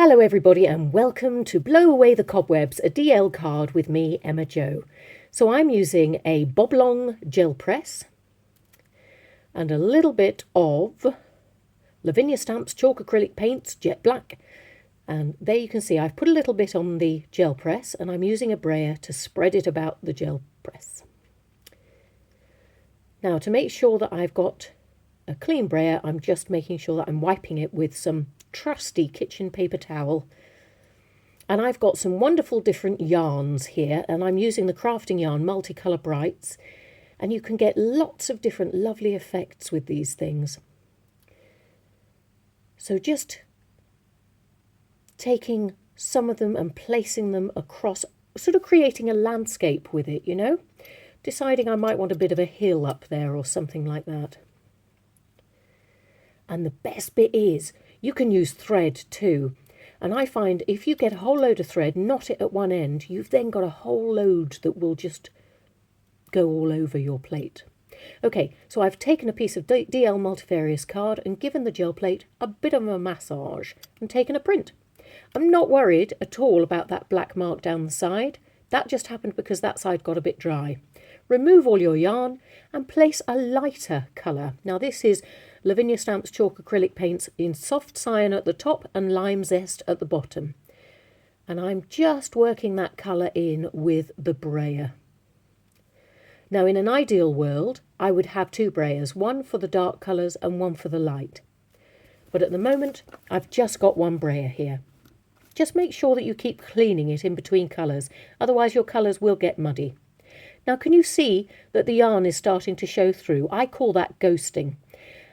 Hello everybody and welcome to Blow Away the Cobwebs, a DL card with me, Emma Jo. So I'm using a Boblong gel press and a little bit of Lavinia Stamps chalk acrylic paints, jet black. And there you can see I've put a little bit on the gel press and I'm using a brayer to spread it about the gel press. Now to make sure that I've got a clean brayer, I'm just making sure that I'm wiping it with some trusty kitchen paper towel. And I've got some wonderful different yarns here, and I'm using the crafting yarn Multicolour Brights, and you can get lots of different lovely effects with these things. So just taking some of them and placing them across, sort of creating a landscape with it, you know, deciding I might want a bit of a hill up there or something like that. And the best bit is you can use thread too. And I find if you get a whole load of thread, knot it at one end, you've then got a whole load that will just go all over your plate. Okay, so I've taken a piece of DL Multifarious card and given the gel plate a bit of a massage and taken a print. I'm not worried at all about that black mark down the side. That just happened because that side got a bit dry. Remove all your yarn and place a lighter colour. Now this is Lavinia Stamps chalk acrylic paints in soft cyan at the top and lime zest at the bottom. And I'm just working that colour in with the brayer. Now in an ideal world, I would have two brayers, one for the dark colours and one for the light. But at the moment, I've just got one brayer here. Just make sure that you keep cleaning it in between colours, otherwise your colours will get muddy. Now can you see that the yarn is starting to show through? I call that ghosting.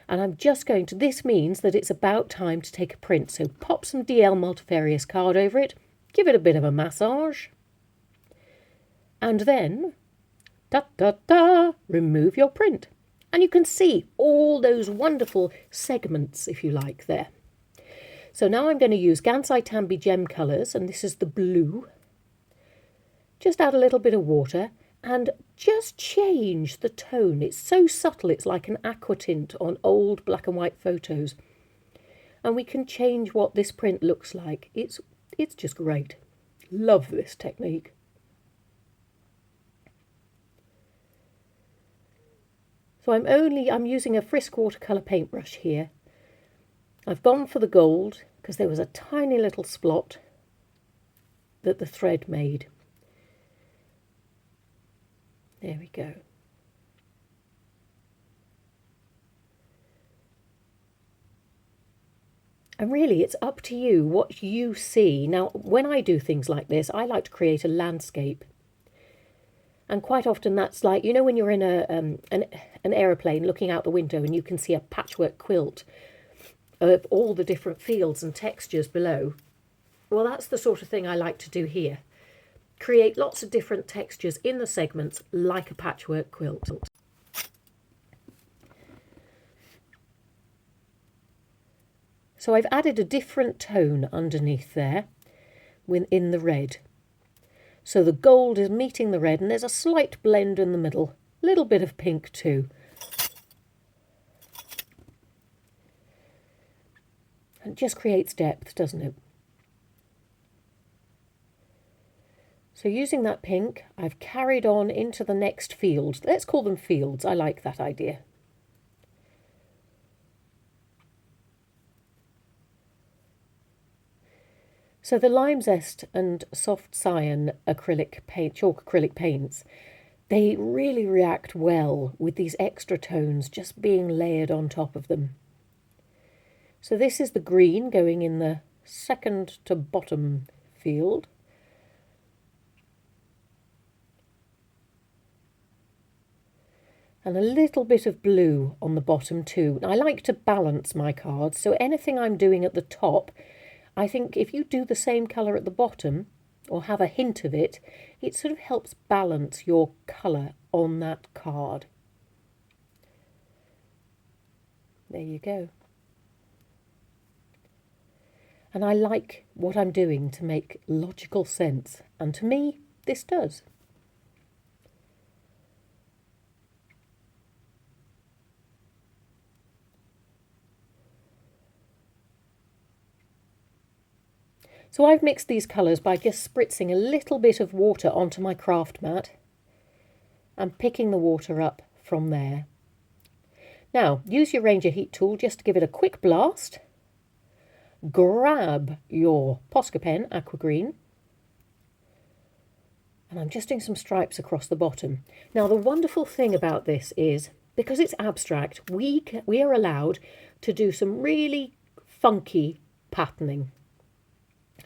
And I'm just going to, this means that it's about time to take a print. So pop some DL Multifarious card over it, give it a bit of a massage, and then, remove your print. And you can see all those wonderful segments, if you like, there. So now I'm going to use Gansai Tambi Gem colours, and this is the blue. Just add a little bit of water and just change the tone. It's so subtle, it's like an aqua tint on old black and white photos. And we can change what this print looks like. It's just great. Love this technique. So I'm using a Frisk watercolour paintbrush here. I've gone for the gold because there was a tiny little splot that the thread made. There we go. And really, it's up to you what you see. Now, when I do things like this, I like to create a landscape. And quite often that's like, you know, when you're in an aeroplane looking out the window and you can see a patchwork quilt of all the different fields and textures below. Well, that's the sort of thing I like to do here. Create lots of different textures in the segments like a patchwork quilt. So I've added a different tone underneath there in the red. So the gold is meeting the red and there's a slight blend in the middle, a little bit of pink too. And it just creates depth, doesn't it? So using that pink, I've carried on into the next field. Let's call them fields. I like that idea. So the lime zest and soft cyan acrylic paint, chalk acrylic paints, they really react well with these extra tones just being layered on top of them. So this is the green going in the second to bottom field. And a little bit of blue on the bottom too. I like to balance my cards, so anything I'm doing at the top, I think if you do the same colour at the bottom, or have a hint of it, it sort of helps balance your colour on that card. There you go. And I like what I'm doing to make logical sense, and to me, this does. So I've mixed these colours by just spritzing a little bit of water onto my craft mat and picking the water up from there. Now, use your Ranger heat tool just to give it a quick blast. Grab your Posca pen, aqua green, and I'm just doing some stripes across the bottom. Now, the wonderful thing about this is, because it's abstract, we are allowed to do some really funky patterning.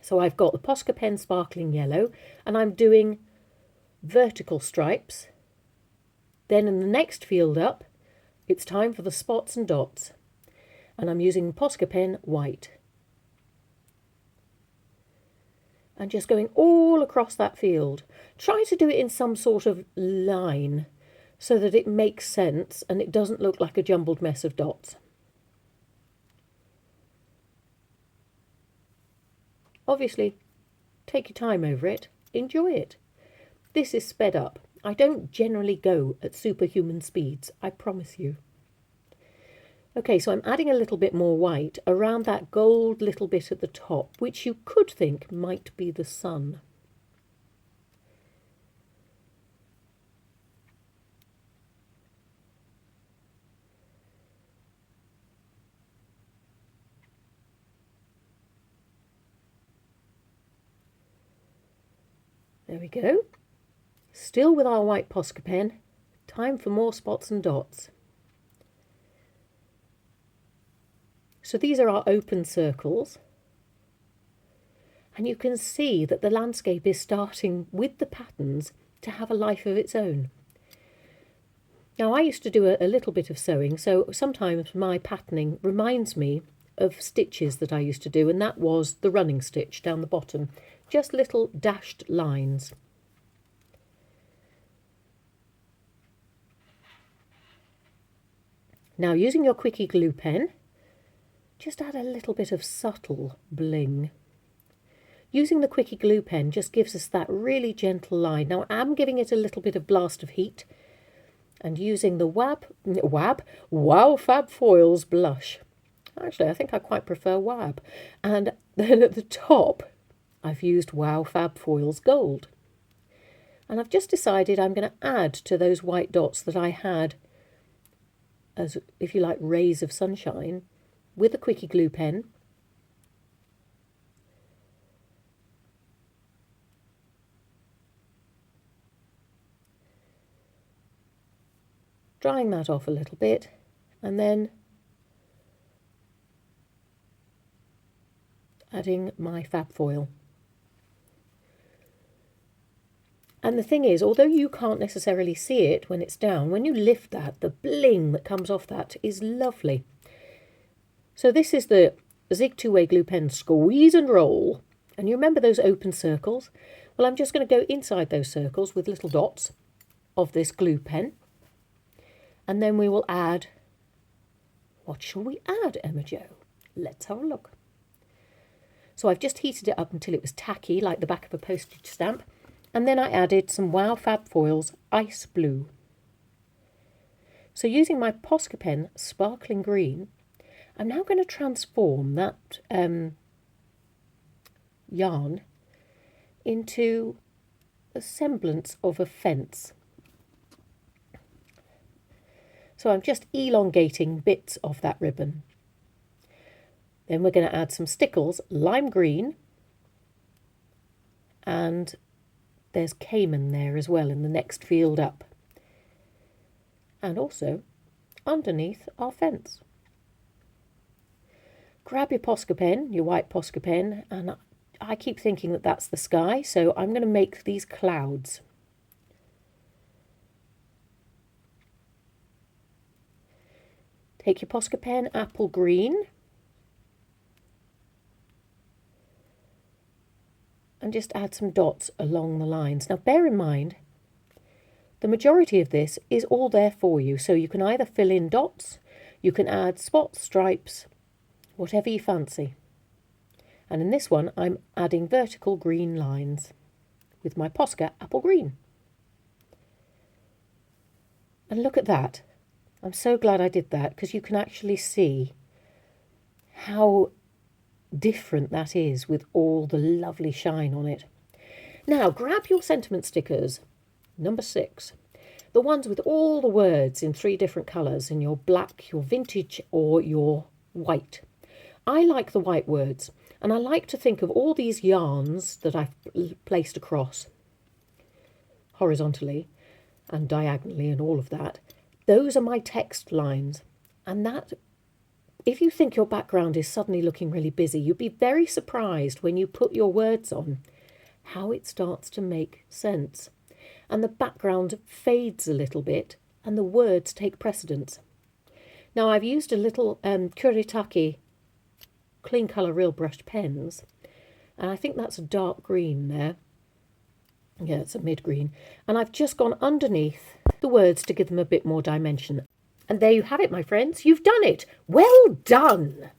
So I've got the Posca pen sparkling yellow, and I'm doing vertical stripes. Then in the next field up, it's time for the spots and dots, and I'm using Posca pen white. And just going all across that field. Try to do it in some sort of line so that it makes sense and it doesn't look like a jumbled mess of dots. Obviously, take your time over it, enjoy it. This is sped up. I don't generally go at superhuman speeds, I promise you. Okay, so I'm adding a little bit more white around that gold little bit at the top, which you could think might be the sun. There we go. Still with our white Posca pen, time for more spots and dots. So these are our open circles, and you can see that the landscape is starting with the patterns to have a life of its own. Now, I used to do a little bit of sewing, so sometimes my patterning reminds me of stitches that I used to do, and that was the running stitch down the bottom, just little dashed lines. Now, using your quickie glue pen, just add a little bit of subtle bling. Using the quickie glue pen just gives us that really gentle line. Now I'm giving it a little bit of blast of heat and using the Wow Fab Foils blush. Actually, I think I quite prefer Wab. And then at the top, I've used Wow Fab Foils Gold. And I've just decided I'm going to add to those white dots that I had as, if you like, rays of sunshine, with a quickie glue pen. Drying that off a little bit, and then adding my fab foil. And the thing is, although you can't necessarily see it when it's down, when you lift that, the bling that comes off that is lovely. So this is the Zig two-way glue pen squeeze and roll. And you remember those open circles? Well, I'm just going to go inside those circles with little dots of this glue pen. And then we will add, what shall we add, Emma Jo? Let's have a look. So I've just heated it up until it was tacky, like the back of a postage stamp. And then I added some Wow Fab Foils Ice Blue. So using my Posca pen sparkling green, I'm now going to transform that yarn into a semblance of a fence. So I'm just elongating bits of that ribbon. Then we're going to add some Stickles, lime green, and there's Cayman there as well in the next field up. And also underneath our fence. Grab your Posca pen, your white Posca pen, and I keep thinking that that's the sky, so I'm going to make these clouds. Take your Posca pen, apple green, and just add some dots along the lines. Now bear in mind, the majority of this is all there for you, so you can either fill in dots, you can add spots, stripes, whatever you fancy. And in this one, I'm adding vertical green lines with my Posca apple green. And look at that. I'm so glad I did that, because you can actually see how different that is with all the lovely shine on it. Now, grab your sentiment stickers, number 6. The ones with all the words in 3 different colours, in your black, your vintage, or your white. I like the white words, and I like to think of all these yarns that I've placed across horizontally and diagonally and all of that. Those are my text lines. And that, if you think your background is suddenly looking really busy, you'd be very surprised when you put your words on how it starts to make sense. And the background fades a little bit and the words take precedence. Now, I've used a little Kuretake clean colour real brushed pens, and I think that's a dark green there. Yeah, it's a mid-green. And I've just gone underneath the words to give them a bit more dimension. And there you have it, my friends. You've done it. Well done.